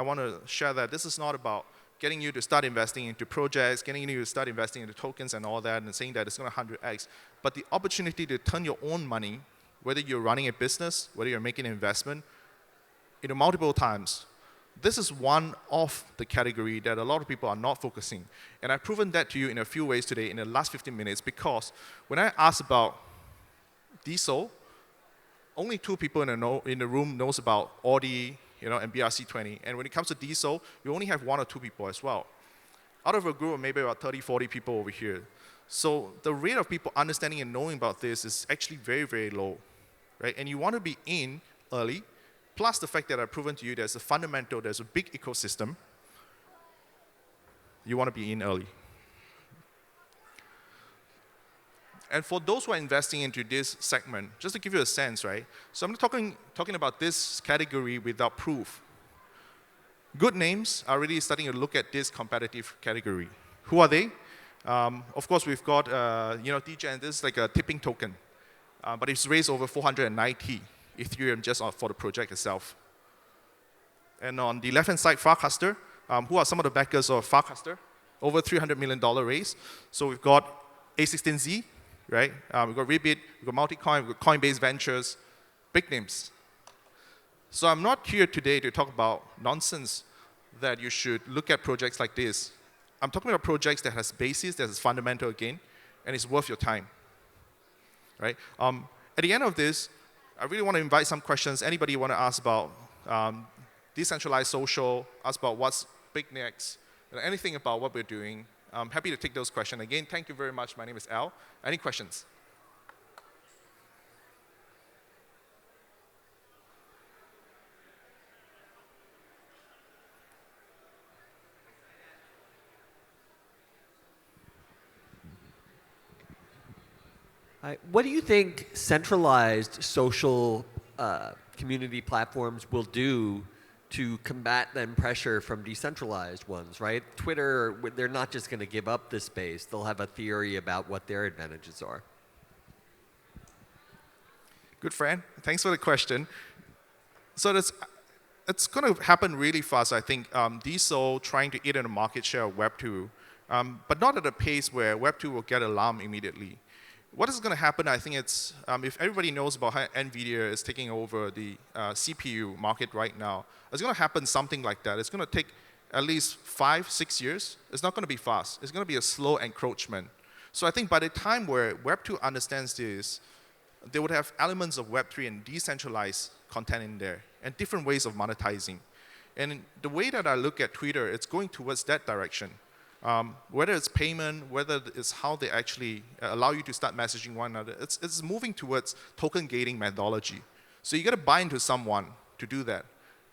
I want to share that this is not about getting you to start investing into projects, getting you to start investing into tokens and all that, and saying that it's going to 100x. But the opportunity to turn your own money, whether you're running a business, whether you're making an investment, multiple times. This is one of the category that a lot of people are not focusing. And I've proven that to you in a few ways today in the last 15 minutes, because when I asked about diesel, only 2 people in the room knows about Audi, and BRC20. And when it comes to diesel, you only have 1 or 2 people as well. Out of a group of maybe about 30, 40 people over here. So the rate of people understanding and knowing about this is actually very, very low, right? And you want to be in early, plus the fact that I've proven to you there's a fundamental, there's a big ecosystem. You want to be in early. And for those who are investing into this segment, just to give you a sense, right? So I'm talking about this category without proof. Good names are really starting to look at this competitive category. Who are they? Of course, we've got, DJ, and this is like a tipping token. But it's raised over 490 Ethereum just for the project itself. And on the left-hand side, Farcaster. Who are some of the backers of Farcaster? Over $300 million raise. So we've got A16Z, right? We've got Rebit, we've got Multicoin, we've got Coinbase Ventures, big names. So I'm not here today to talk about nonsense that you should look at projects like this. I'm talking about projects that has basis, that is fundamental again, and it's worth your time, right? At the end of this, I really want to invite some questions. Anybody want to ask about decentralized social, ask about what's big next, anything about what we're doing. I'm happy to take those questions. Again, thank you very much. My name is Al. Any questions? What do you think centralized social community platforms will do to combat then pressure from decentralized ones, right? Twitter, they're not just going to give up this space. They'll have a theory about what their advantages are. Good friend. Thanks for the question. So it's going to happen really fast, I think. Diesel trying to eat in a market share of Web 2, but not at a pace where Web 2 will get alarmed immediately. What is going to happen, I think it's, if everybody knows about how NVIDIA is taking over the CPU market right now, it's going to happen something like that. It's going to take at least 5, 6 years. It's not going to be fast. It's going to be a slow encroachment. So I think by the time where Web 2 understands this, they would have elements of Web 3 and decentralized content in there, and different ways of monetizing. And the way that I look at Twitter, it's going towards that direction. Whether it's payment, whether it's how they actually allow you to start messaging one another, it's moving towards token gating methodology. So you got to buy into someone to do that.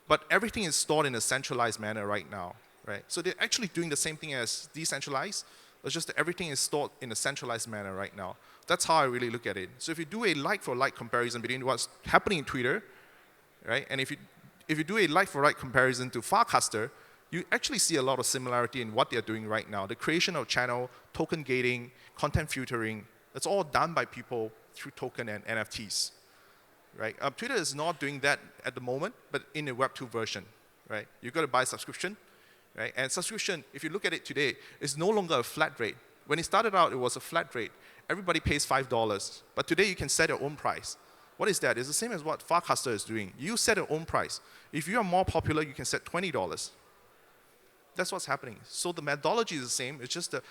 But everything is stored in a centralized manner right now, right? So they're actually doing the same thing as decentralized. It's just that everything is stored in a centralized manner right now. That's how I really look at it. So if you do a like-for-like comparison between what's happening in Twitter, right, and if you do a like-for-like comparison to Farcaster, you actually see a lot of similarity in what they're doing right now. The creation of channel, token gating, content filtering, it's all done by people through token and NFTs, right? Twitter is not doing that at the moment, but in a Web 2 version, right? You've got to buy subscription, right? And subscription, if you look at it today, is no longer a flat rate. When it started out, it was a flat rate. Everybody pays $5, but today you can set your own price. What is that? It's the same as what Farcaster is doing. You set your own price. If you are more popular, you can set $20. That's what's happening. So the methodology is the same. It's just the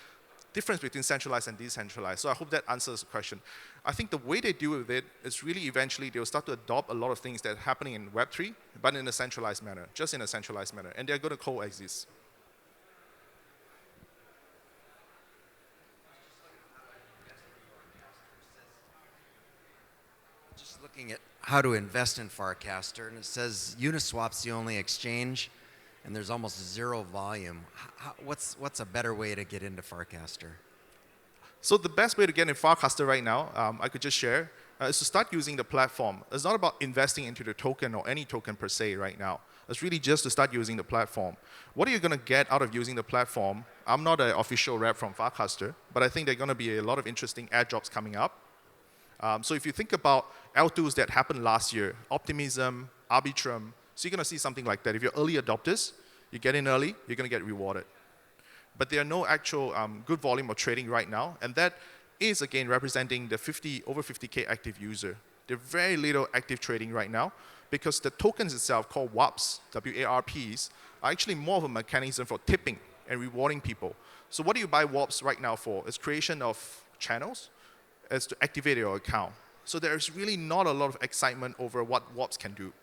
difference between centralized and decentralized. So I hope that answers the question. I think the way they deal with it is really eventually they'll start to adopt a lot of things that are happening in Web 3, but in a centralized manner, just in a centralized manner. And they're going to coexist. Just looking at how to invest in Farcaster, and it says Uniswap's the only exchange, and there's almost zero volume. What's a better way to get into Farcaster? So the best way to get in Farcaster right now, I could just share, is to start using the platform. It's not about investing into the token or any token per se right now. It's really just to start using the platform. What are you going to get out of using the platform? I'm not an official rep from Farcaster, but I think there are going to be a lot of interesting airdrops coming up. So if you think about L2s that happened last year, Optimism, Arbitrum, so you're going to see something like that. If you're early adopters, You get in early, you're going to get rewarded. But there are no actual good volume of trading right now, and that is again representing the over 50K active user. There's very little active trading right now because the tokens itself called WARPs, W-A-R-Ps, are actually more of a mechanism for tipping and rewarding people. So what do you buy WARPs right now for? It's creation of channels, it's to activate your account. So there's really not a lot of excitement over what WARPs can do.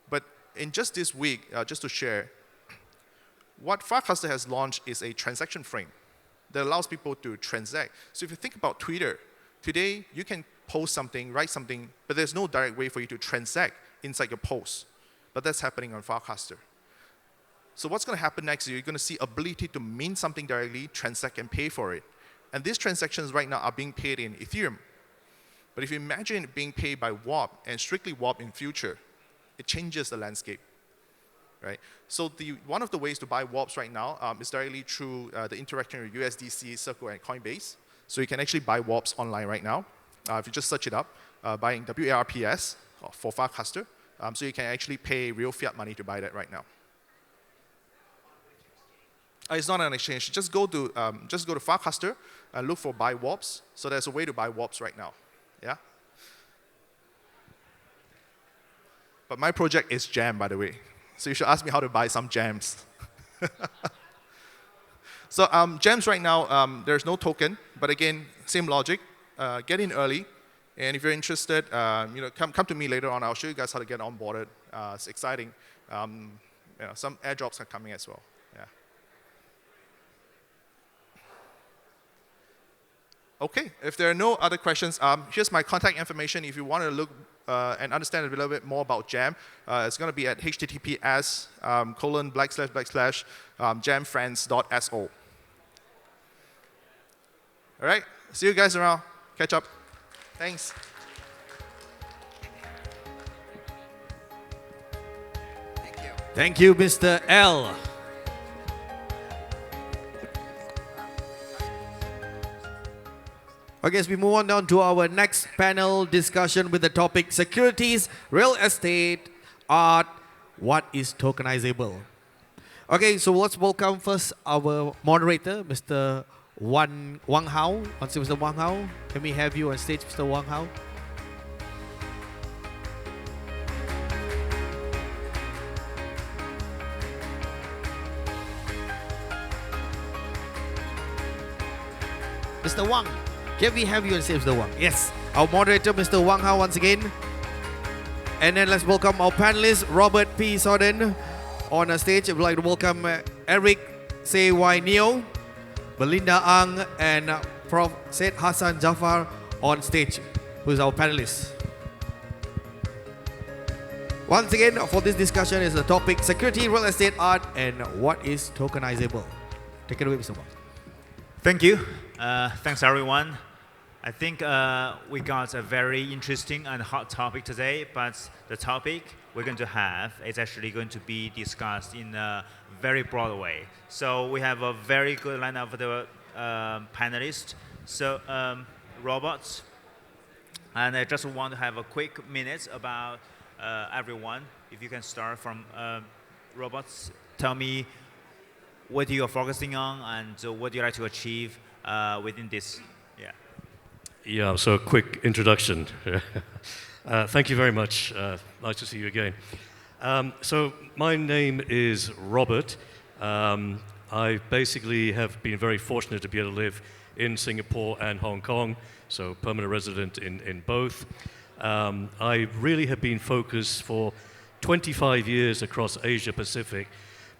But in just this week, just to share, what Farcaster has launched is a transaction frame that allows people to transact. So if you think about Twitter, today you can post something, write something, but there's no direct way for you to transact inside your post. But that's happening on Farcaster. So what's going to happen next is you're going to see ability to mint something directly, transact, and pay for it. And these transactions right now are being paid in Ethereum. But if you imagine it being paid by WARP and strictly WARP in future, it changes the landscape. Right? So one of the ways to buy WARPs right now is directly through the interaction with USDC, Circle, and Coinbase. So you can actually buy WARPs online right now. If you just search it up, buying WARPS for Farcaster, so you can actually pay real fiat money to buy that right now. It's not an exchange. Just go to Farcaster and look for buy WARPs. So there's a way to buy WARPs right now. Yeah. But my project is Jam, by the way. So you should ask me how to buy some jams. So jams right now, there's no token, but again, same logic. Get in early, and if you're interested, come to me later on. I'll show you guys how to get onboarded. It's exciting. Some airdrops are coming as well. Yeah. Okay, if there are no other questions, here's my contact information. If you want to look and understand a little bit more about Jam, it's going to be at https://jamfriends.so. All right, see you guys around. Catch up. Thanks. Thank you. Thank you, Mr. L. Okay, as we move on down to our next panel discussion with the topic Securities, Real Estate, Art, what is tokenizable? Okay, so let's welcome first our moderator, Mr. Wang Hao. Mr. Wang Hao, can we have you on stage, Mr. Wang Hao? Mr. Wang, can we have you on stage, Mr. Wang? Yes, our moderator, Mr. Wang Hao, once again. And then let's welcome our panelists, Robert P. Soden on the stage. I'd like to welcome Eric SayWei Neo, Belinda Ang, and Prof. Syed Hassan Jafar on stage, who is our panelist. Once again, for this discussion is the topic Security, Real Estate, Art, and what is tokenizable. Take it away, Mr. Wang. Thank you. Thanks, everyone. I think we got a very interesting and hot topic today, but the topic we're going to have is actually going to be discussed in a very broad way. So we have a very good lineup of the panelists. So robots, and I just want to have a quick minute about everyone. If you can start from robots, tell me what you're focusing on and what you like to achieve within this. Yeah, so a quick introduction. Thank you very much. Nice to see you again. So my name is Robert. I basically have been very fortunate to be able to live in Singapore and Hong Kong, so permanent resident in both. I really have been focused for 25 years across Asia Pacific,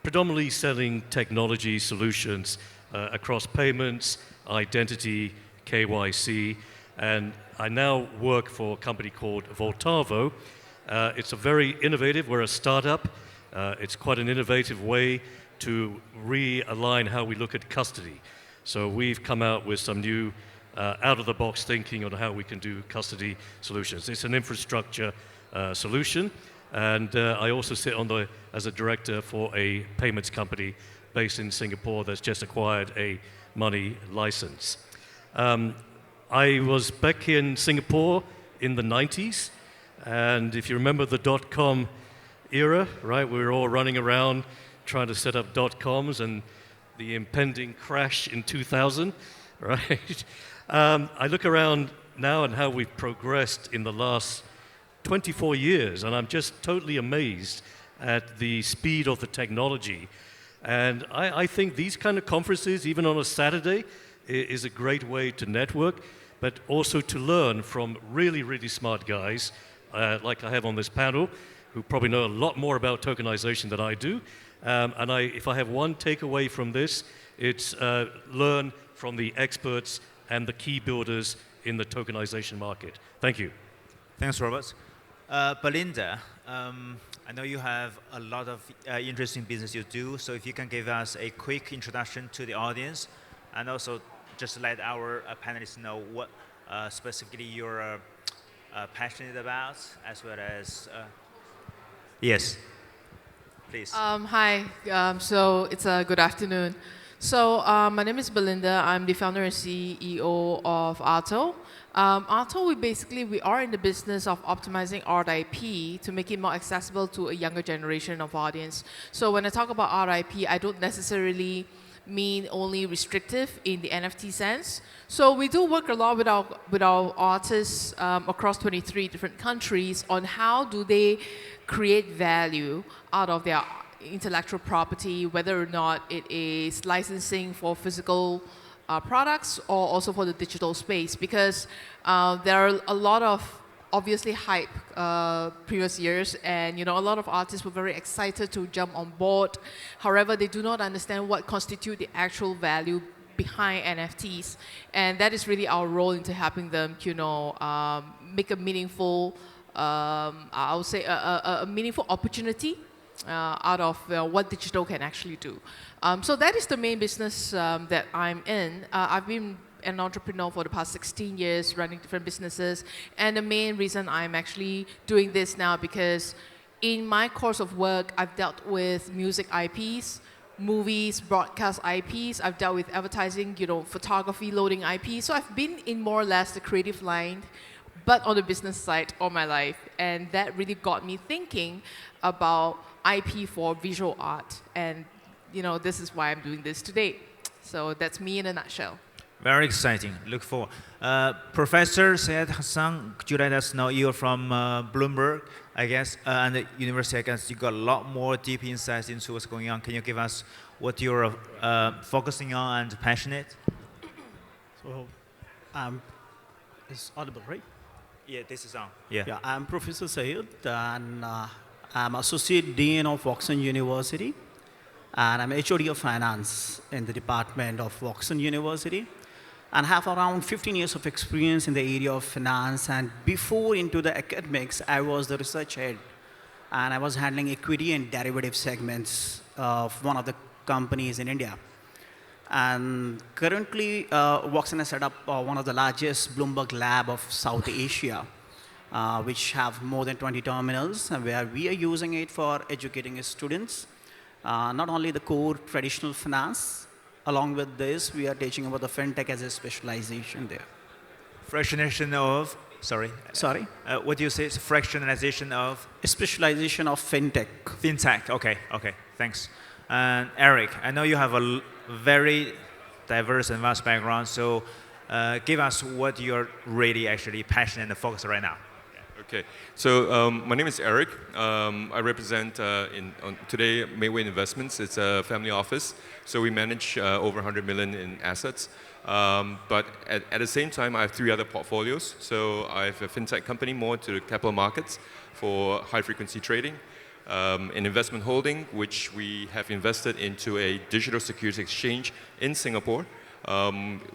predominantly selling technology solutions across payments, identity, KYC, and I now work for a company called Vaultavo. It's a very innovative, we're a startup. It's quite an innovative way to realign how we look at custody. So we've come out with some new out-of-the-box thinking on how we can do custody solutions. It's an infrastructure solution, and I also sit as a director for a payments company based in Singapore that's just acquired a money license. I was back in Singapore in the 90s, and if you remember the .com era, right, we were all running around trying to set up .coms and the impending crash in 2000, right? I look around now and how we've progressed in the last 24 years, and I'm just totally amazed at the speed of the technology. And I think these kind of conferences, even on a Saturday, is a great way to network, but also to learn from really, really smart guys, like I have on this panel, who probably know a lot more about tokenization than I do. And if I have one takeaway from this, it's learn from the experts and the key builders in the tokenization market. Thank you. Thanks, Robert. Belinda, I know you have a lot of interesting business you do, so if you can give us a quick introduction to the audience, and also just let our panelists know what specifically you're passionate about, as well as, yes, please. Hi, so it's a good afternoon. So my name is Belinda. I'm the founder and CEO of ARTO. ARTO, we are in the business of optimizing art IP to make it more accessible to a younger generation of audience. So when I talk about art IP, I don't necessarily mean only restrictive in the NFT sense. So we do work a lot with our artists across 23 different countries on how do they create value out of their intellectual property, whether or not it is licensing for physical products or also for the digital space, because there are a lot of obviously hype previous years, and a lot of artists were very excited to jump on board. However, they do not understand what constitute the actual value behind NFTs, and that is really our role into helping them, make a meaningful, I would say, a meaningful opportunity out of what digital can actually do. So that is the main business that I'm in. I've been an entrepreneur for the past 16 years, running different businesses. And the main reason I'm actually doing this now, because in my course of work, I've dealt with music IPs, movies, broadcast IPs. I've dealt with advertising, photography, loading IPs. So I've been in more or less the creative line, but on the business side all my life. And that really got me thinking about IP for visual art. And this is why I'm doing this today. So that's me in a nutshell. Very exciting. Look forward. Professor Syed Hassan, could you let us know you're from Bloomberg, I guess, and the university, I guess you got a lot more deep insights into what's going on. Can you give us what you're focusing on and passionate? So, it's audible, right? Yeah, this is on. Yeah. I'm Professor Syed, and I'm Associate Dean of Woxsen University, and I'm HOD of Finance in the Department of Woxsen University, and have around 15 years of experience in the area of finance. And before into the academics, I was the research head, and I was handling equity and derivative segments of one of the companies in India. And currently, Woxsen has set up one of the largest Bloomberg lab of South Asia, which have more than 20 terminals, and where we are using it for educating students, not only the core traditional finance. Along with this, we are teaching about the fintech as a specialization there. Fractionation of, sorry? What do you say? It's fractionalization of? A specialization of fintech. Fintech, okay, thanks. And Eric, I know you have a very diverse and vast background, so give us what you're really actually passionate and focused right now. Okay, so my name is Eric. I represent today Medway Investments. It's a family office, so we manage over 100 million in assets. But at the same time, I have 3 other portfolios. So I have a fintech company more to the capital markets for high-frequency trading, an investment holding, which we have invested into a digital securities exchange in Singapore.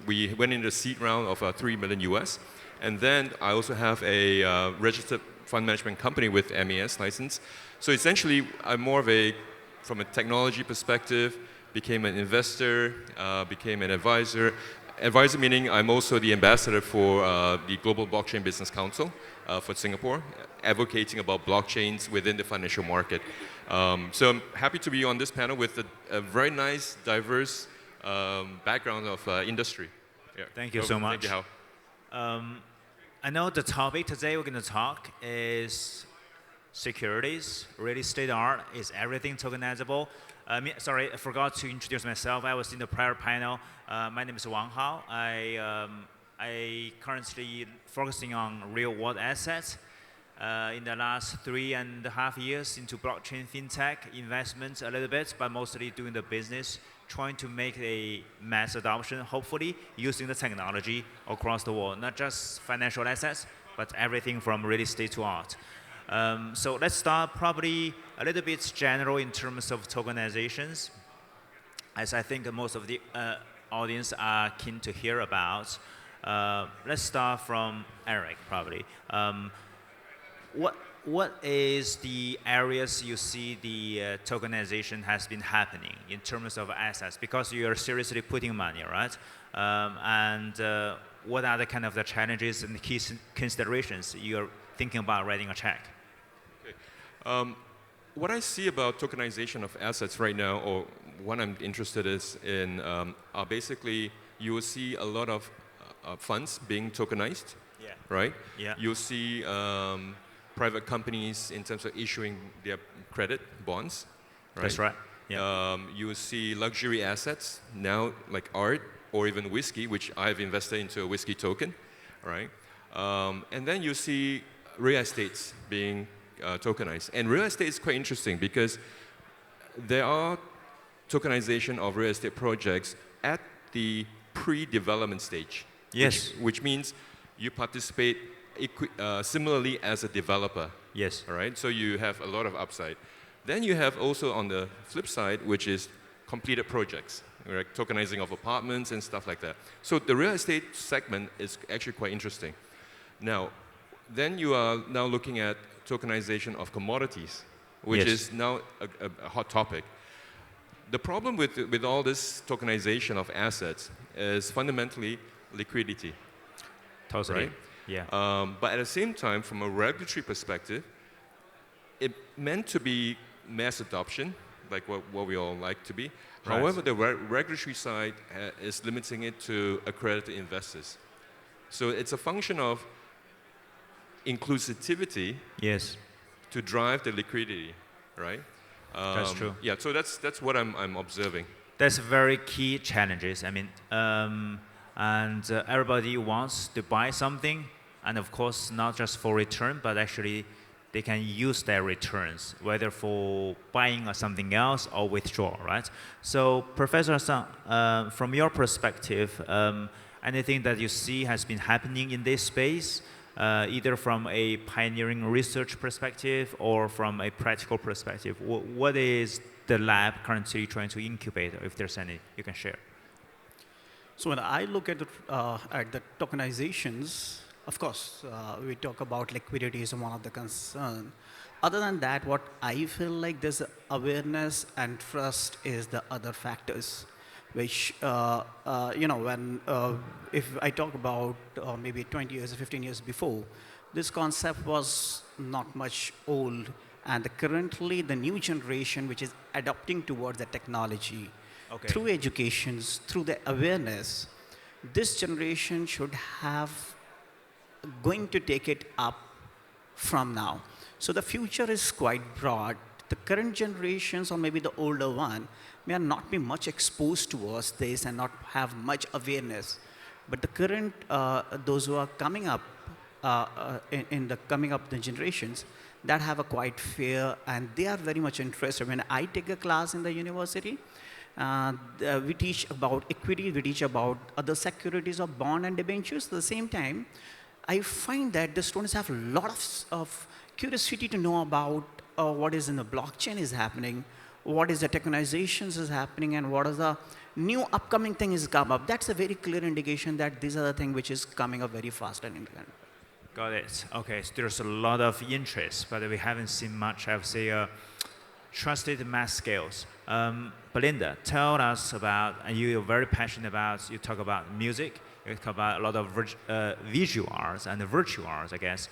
We went into a seed round of $3 million US. And then I also have a registered fund management company with MES license. So essentially, I'm more of from a technology perspective, became an investor, became an advisor. Advisor meaning I'm also the ambassador for the Global Blockchain Business Council for Singapore, advocating about blockchains within the financial market. So I'm happy to be on this panel with a very nice, diverse background of industry. Yeah. Thank you so much. Thank you, Hao. I know the topic today we're going to talk is securities, real estate art, is everything tokenizable. Sorry, I forgot to introduce myself. I was in the prior panel. My name is Wang. I currently focusing on real-world assets. In the last 3.5 years into blockchain fintech investments a little bit, but mostly doing the business, trying to make a mass adoption, hopefully using the technology across the world, not just financial assets, but everything from real estate to art. So let's start probably a little bit general in terms of tokenizations, as I think most of the audience are keen to hear about. Let's start from Eric, probably. What is the areas you see the tokenization has been happening in terms of assets? Because you are seriously putting money, right? What are the kind of the challenges and the key considerations you're thinking about writing a check? Okay. What I see about tokenization of assets right now, or what I'm interested in, are basically you will see a lot of funds being tokenized, right? Yeah. You'll see private companies in terms of issuing their credit bonds, right? That's right. Yeah. You will see luxury assets now, like art or even whiskey, which I've invested into a whiskey token, right? And then you see real estates being tokenized. And real estate is quite interesting because there are tokenization of real estate projects at the pre-development stage. Yes. Which means you participate similarly as a developer. Yes. All right. So you have a lot of upside. Then you have also on the flip side, which is completed projects, right? Tokenizing of apartments and stuff like that. So the real estate segment is actually quite interesting. Now, then you are now looking at tokenization of commodities, which is now a hot topic. The problem with all this tokenization of assets is fundamentally liquidity. Totally. Right? Yeah. But at the same time, from a regulatory perspective, it meant to be mass adoption, like what we all like to be. Right. However, the regulatory side is limiting it to accredited investors. So it's a function of inclusivity to drive the liquidity, right? That's true. Yeah, so that's what I'm observing. That's very key challenges. I mean, everybody wants to buy something, and of course, not just for return, but actually they can use their returns, whether for buying or something else or withdraw, right? So, Professor Hassan, from your perspective, anything that you see has been happening in this space, either from a pioneering research perspective or from a practical perspective, what is the lab currently trying to incubate, if there's any you can share? So when I look at the tokenizations, of course, we talk about liquidity is one of the concern. Other than that, what I feel like there's awareness and trust is the other factors, which, when if I talk about maybe 20 years or 15 years before, this concept was not much old. And currently, the new generation, which is adopting towards the technology, through educations, through the awareness, this generation should have going to take it up from now. So the future is quite broad. The current generations, or maybe the older one, may not be much exposed towards this and not have much awareness. But the current, those who are coming up, the generations, that have a quite fear, and they are very much interested. When I take a class in the university, we teach about equity, we teach about other securities of bond and debentures. At the same time, I find that the students have a lot of curiosity to know about what is in the blockchain is happening, what is the tokenizations is happening, and what is the new upcoming thing is come up. That's a very clear indication that these are the things which is coming up very fast and independent. Got it. Okay, so there's a lot of interest, but we haven't seen much, I would say, trusted mass scales. Belinda, tell us about, and you're very passionate about, you talk about music, you talk about a lot of visual arts and virtual arts, I guess.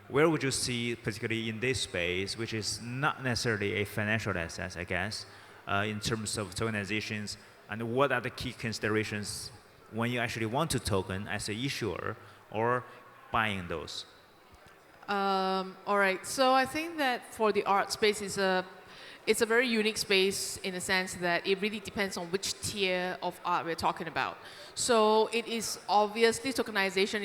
Where would you see, particularly in this space, which is not necessarily a financial asset, I guess, in terms of tokenizations, and what are the key considerations when you actually want to token as an issuer or buying those? All right, so I think that for the art space, it's a very unique space in the sense that it really depends on which tier of art we're talking about. So it is obviously tokenization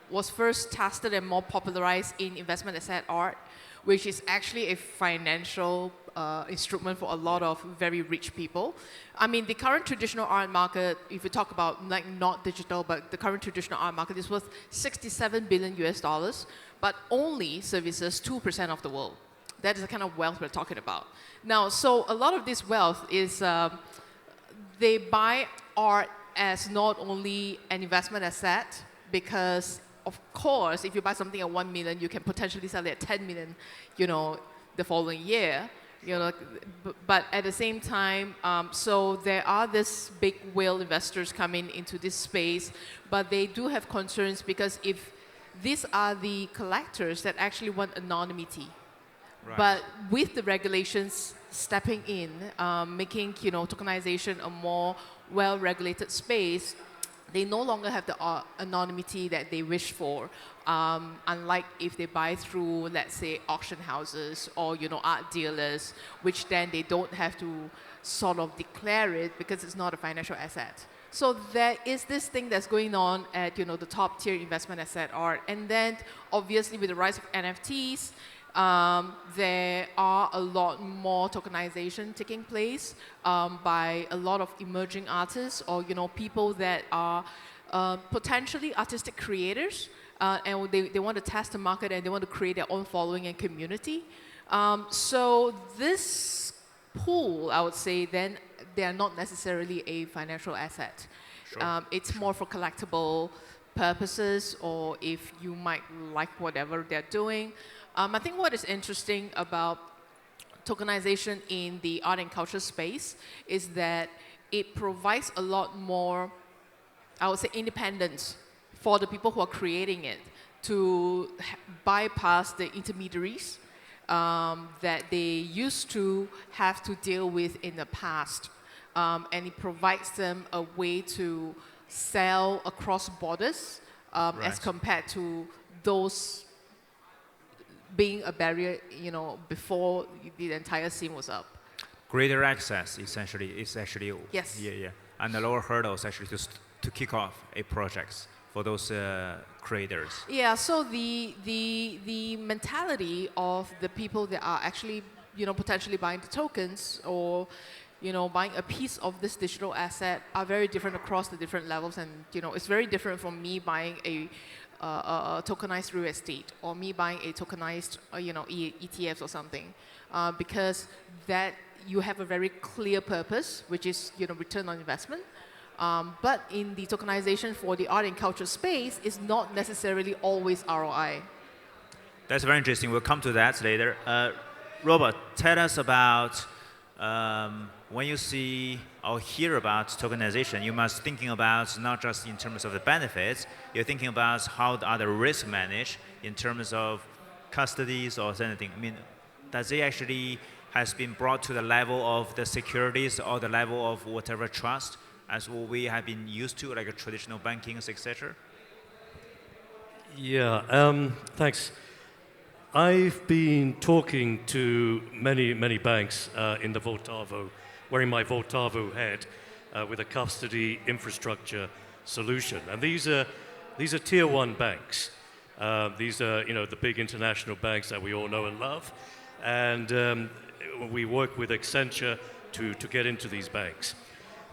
was first tested and more popularized in investment asset art, which is actually a financial instrument for a lot of very rich people. I mean, the current traditional art market, if you talk about like not digital, but the current traditional art market is worth 67 billion US dollars, but only services 2% of the world. That is the kind of wealth we're talking about. Now, so a lot of this wealth is, they buy art as not only an investment asset, because of course, if you buy something at 1 million, you can potentially sell it at 10 million, the following year. But at the same time, so there are this big whale investors coming into this space, but they do have concerns because if these are the collectors that actually want anonymity. Right. But with the regulations stepping in, making tokenization a more well-regulated space, they no longer have the anonymity that they wish for, unlike if they buy through, let's say, auction houses or art dealers, which then they don't have to sort of declare it because it's not a financial asset. So there is this thing that's going on at the top tier investment asset art, and then obviously with the rise of NFTs, there are a lot more tokenization taking place by a lot of emerging artists or people that are potentially artistic creators, and they want to test the market and they want to create their own following and community. So this pool, I would say, then they are not necessarily a financial asset. Sure. It's more for collectible purposes, or if you might like whatever they're doing. I think what is interesting about tokenization in the art and culture space is that it provides a lot more, I would say, independence for the people who are creating it to bypass the intermediaries that they used to have to deal with in the past. And it provides them a way to sell across borders right. as compared to those being a barrier, before the entire scene was up. Greater access, essentially, is actually yes. Yeah, and the lower hurdles actually to kick off a project for those creators. Yeah. So the mentality of the people that are actually potentially buying the tokens or buying a piece of this digital asset are very different across the different levels, and it's very different from me buying a tokenized real estate or me buying a tokenized ETFs or something, because that you have a very clear purpose, which is return on investment. But in the tokenization for the art and culture space, it's not necessarily always ROI. That's very interesting. We'll come to that later. Robert, tell us about when you see or hear about tokenization, you must thinking about not just in terms of the benefits, you're thinking about how are the risks managed in terms of custodies or anything. I mean, does it actually has been brought to the level of the securities or the level of whatever trust as what we have been used to, like a traditional banking, etc.? Yeah, thanks. I've been talking to many banks in the Vaultavo, wearing my Vaultavo hat with a custody infrastructure solution. And these are tier one banks. These are the big international banks that we all know and love. And we work with Accenture to get into these banks.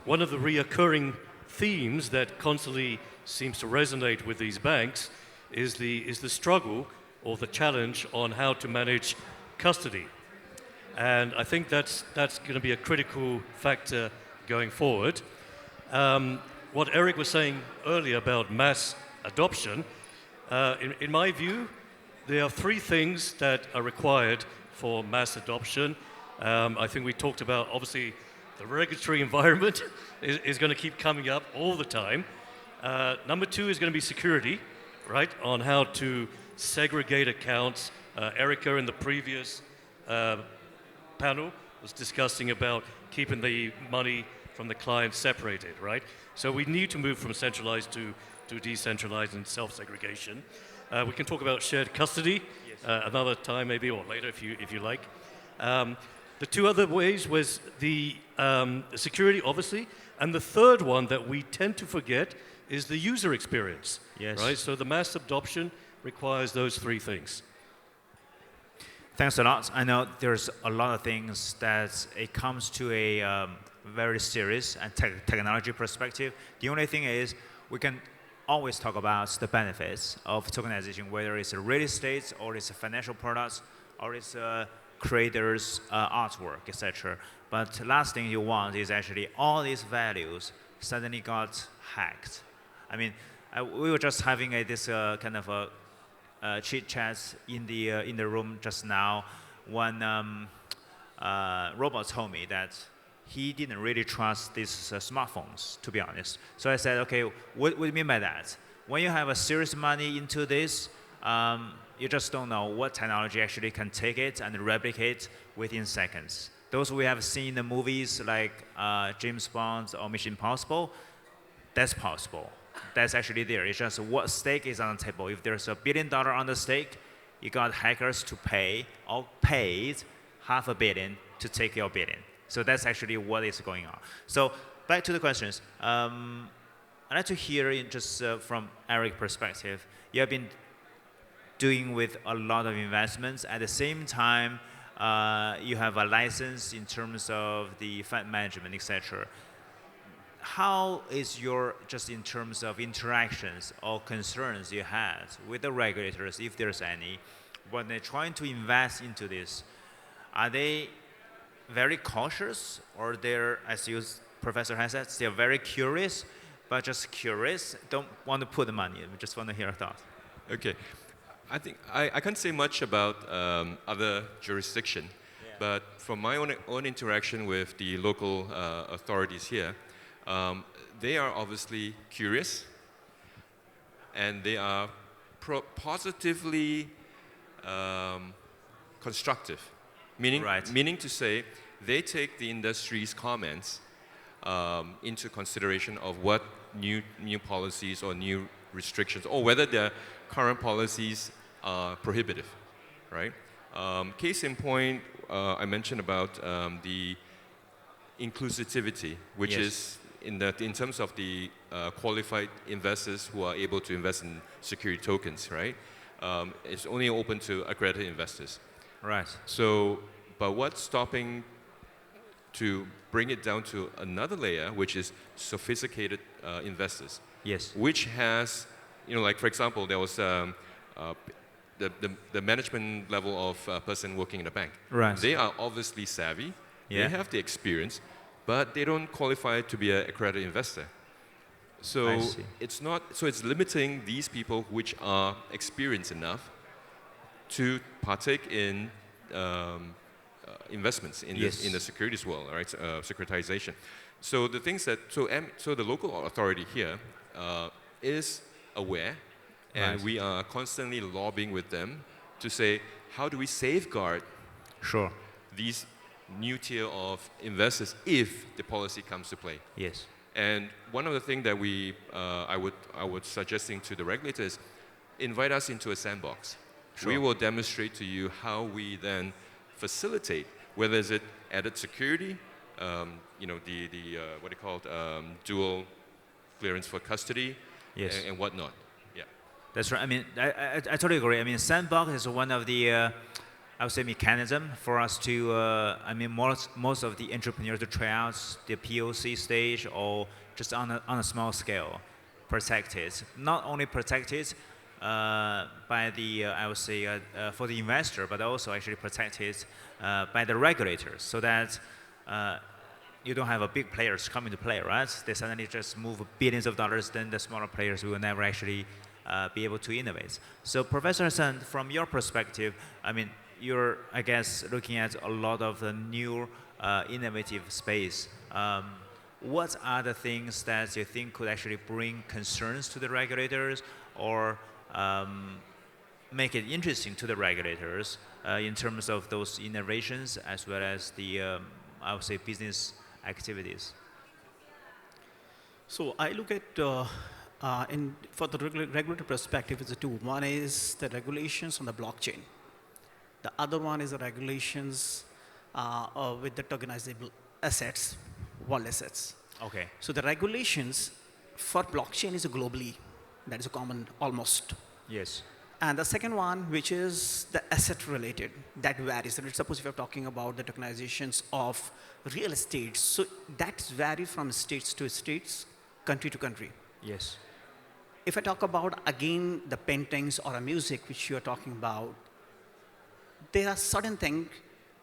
One of the reoccurring themes that constantly seems to resonate with these banks is the struggle or the challenge on how to manage custody. And I think that's going to be a critical factor going forward. What Eric was saying earlier about mass adoption, in my view, there are three things that are required for mass adoption. I think we talked about, obviously, the regulatory environment is going to keep coming up all the time. Number two is going to be security, right, on how to segregate accounts. Erica in the previous panel was discussing about keeping the money from the client separated, right? So we need to move from centralized to decentralized and self-segregation. We can talk about shared custody another time maybe, or later if you like. The two other ways was the security, obviously, and the third one that we tend to forget is the user experience. Yes. Right? So the mass adoption requires those three things. Thanks a lot. I know there's a lot of things that it comes to a very serious and technology perspective. The only thing is we can always talk about the benefits of tokenization, whether it's a real estate or it's a financial products or it's a creators' artwork, etc. But the last thing you want is actually all these values suddenly got hacked. I mean, we were just having this kind of a chit chat in the room just now when Robert told me that he didn't really trust these smartphones, to be honest. So I said, okay, what do you mean by that? When you have a serious money into this, you just don't know what technology actually can take it and replicate within seconds. Those we have seen in the movies like James Bond or Mission Impossible, that's possible. That's actually there. It's just what stake is on the table. If there's $1 billion on the stake, you got hackers to pay or paid $500 million to take your billion. So that's actually what is going on. So back to the questions. I'd like to hear just from Eric's perspective. You have been doing with a lot of investments. At the same time, you have a license in terms of the fund management, etc. How is your, just in terms of interactions or concerns you had with the regulators, if there's any, when they're trying to invest into this, are they very cautious or they're, as you, Professor has said, they're very curious, but just curious, don't want to put the money in, just want to hear a thought. Okay. I think I can't say much about other jurisdiction, but from my own interaction with the local authorities here, they are obviously curious, and they are positively constructive, meaning to say they take the industry's comments into consideration of what new policies or new restrictions, or whether their current policies are prohibitive, right? Case in point, I mentioned about the inclusivity, which is in terms of the qualified investors who are able to invest in security tokens, right? It's only open to accredited investors. Right. So, but what's stopping to bring it down to another layer, which is sophisticated investors? Yes. Which has, you know, like for example, there was the management level of a person working in a bank. Right. They are obviously savvy. Yeah. They have the experience, but they don't qualify to be an accredited investor. So it's not. So it's limiting these people which are experienced enough to partake in investments in the securities world, right? Securitization. So the things that so the local authority here is aware, and we are constantly lobbying with them to say, how do we safeguard these new tier of investors if the policy comes to play? Yes. And one of the things that I would suggesting to the regulators, invite us into a sandbox. We will demonstrate to you how we then facilitate, whether it's added security, you know, the what do you call it, dual clearance for custody, and whatnot. Yeah. That's right. I mean, I totally agree. I mean, sandbox is one of the I would say mechanism for us to, I mean, most of the entrepreneurs to try out the POC stage or just on a small scale, protect it. Not only protect it by the, I would say, for the investor, but also actually protect it by the regulators, so that you don't have a big players come into play, right? They suddenly just move billions of dollars, then the smaller players will never actually be able to innovate. So Professor Hassan, from your perspective, I mean, you're, I guess, looking at a lot of the new innovative space. What are the things that you think could actually bring concerns to the regulators or make it interesting to the regulators in terms of those innovations as well as the, I would say, business activities? So I look at, for the regulatory perspective, it's two. One is the regulations on the blockchain. The other one is the regulations with the tokenizable assets, world assets. Okay. So the regulations for blockchain is globally, that is a common almost. Yes. And the second one, which is the asset related, that varies. So let's suppose if you're talking about the tokenizations of real estate, so that varies from states to states, country to country. Yes. If I talk about, again, the paintings or a music which you're talking about, there are certain things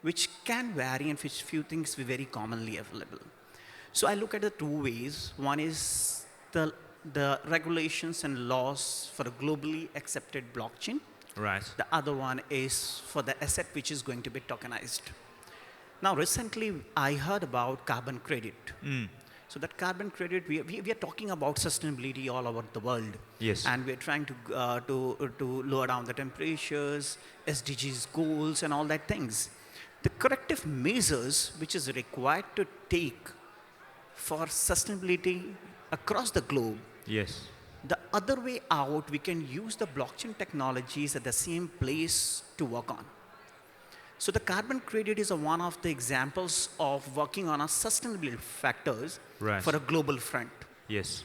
which can vary and which few things be very commonly available. So I look at the two ways. One is the regulations and laws for a globally accepted blockchain. Right. The other one is for the asset which is going to be tokenized. Now, recently, I heard about carbon credit. So that carbon credit, we are talking about sustainability all over the world. Yes. And we're trying to lower down the temperatures, SDGs goals, and all that things. The corrective measures which is required to take for sustainability across the globe. Yes. The other way out, we can use the blockchain technologies at the same place to work on. So the carbon credit is one of the examples of working on a sustainability factors for a global front. Yes.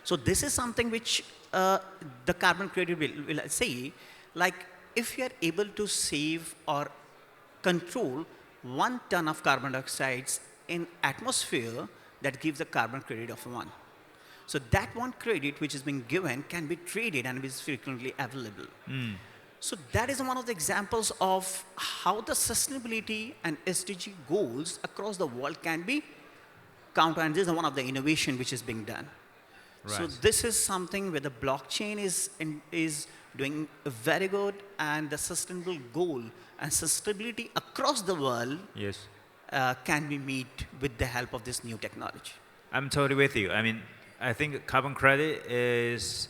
So this is something which the carbon credit will say, like if you are able to save or control 1 ton of carbon dioxide in atmosphere, that gives a carbon credit of 1. So that one credit which is being given can be traded and is frequently available. So that is one of the examples of how the sustainability and SDG goals across the world can be counted, and this is one of the innovation which is being done. Right. So this is something where the blockchain is doing very good, and the sustainable goal and sustainability across the world Yes. can be met with the help of this new technology. I'm totally with you. I mean, I think carbon credit is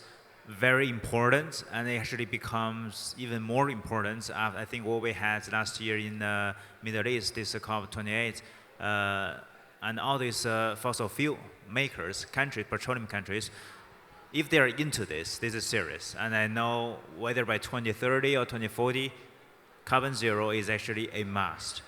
very important, and it actually becomes even more important. I think what we had last year in the Middle East, this COP28, and all these fossil fuel makers, countries, petroleum countries, if they're into this is serious. And I know whether by 2030 or 2040, carbon zero is actually a must.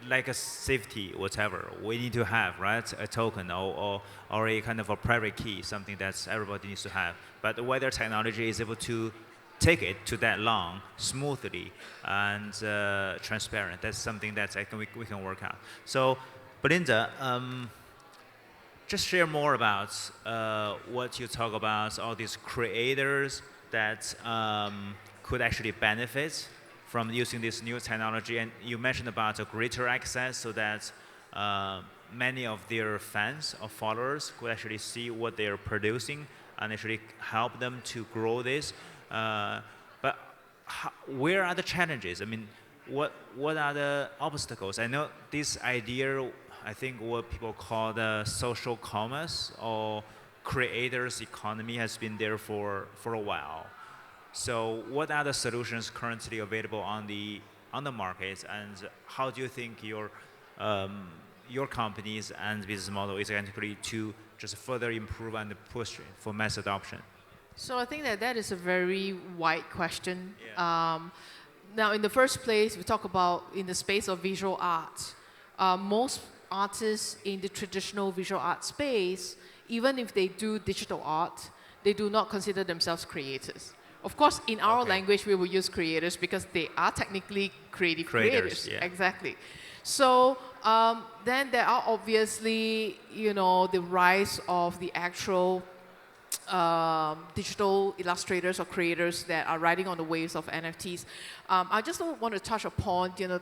Like a safety, whatever, we need to have, right? A token or a kind of a private key, something that everybody needs to have. But whether technology is able to take it to that long, smoothly, and transparent, that's something that I think we can work out. So, Belinda, just share more about what you talk about, all these creators that could actually benefit from using this new technology. And you mentioned about a greater access so that many of their fans or followers could actually see what they're producing and actually help them to grow this. But where are the challenges? I mean, what are the obstacles? I know this idea, I think what people call the social commerce or creators economy has been there for a while. So what are the solutions currently available on the market, and how do you think your companies and business model is going to just further improve and push for mass adoption? So I think that is a very wide question. Yeah. Now, in the first place, we talk about in the space of visual art. Most artists in the traditional visual art space, even if they do digital art, they do not consider themselves creators. Of course, in our language, we will use creators because they are technically creative creators. Yeah. Exactly. So then there are obviously, the rise of the actual digital illustrators or creators that are riding on the waves of NFTs. I just want to touch upon, the